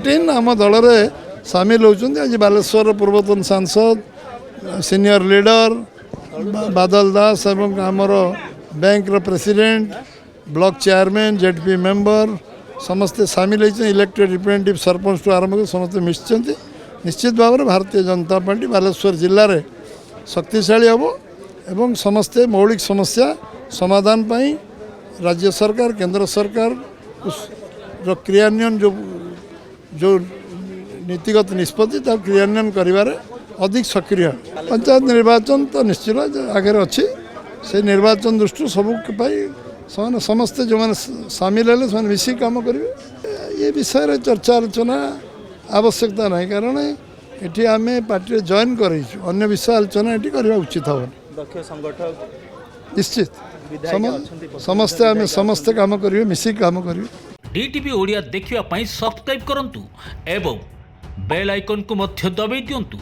18 आम दल में सामिल होती आज बालेश्वर पूर्वतन सांसद सीनियर लीडर बादल दास एवं आमर bank president block chairman ZP member समस्ते सामिल होती इलेक्टेड रिप्रेजेंटेटिव सरपंच टू आरंभ कर समस्त मिशिंट निश्चित भाव में भारतीय जनता पार्टी बालेश्वर जिले में शक्तिशाली हम एवं समस्ते मौलिक समस्या समाधान पाई राज्य सरकार केंद्र सरकार क्रियान्वयन जो नीतिगत निष्पत्ति क्रियान्वयन करिबारे अधिक सक्रिय पंचायत निर्वाचन तो निश्चित आगे अच्छी से निर्वाचन दृष्टि सब समस्ते जो मैंने सामिल है से मिसिक काम करेंगे ये विषय चर्चा आलोचना आवश्यकता नहीं कारण ये आम पार्टी जॉइन कर अन्य विषय आलोचना ये करवा उचित हम निश्चित समस्ते आम समस्ते काम करेंगे मिसिक काम करेंगे। डीटीवी ओडिया देखिवा पाई सब्सक्राइब करंतु एवं बेल आइकन को मध्य दबाई दियंतु।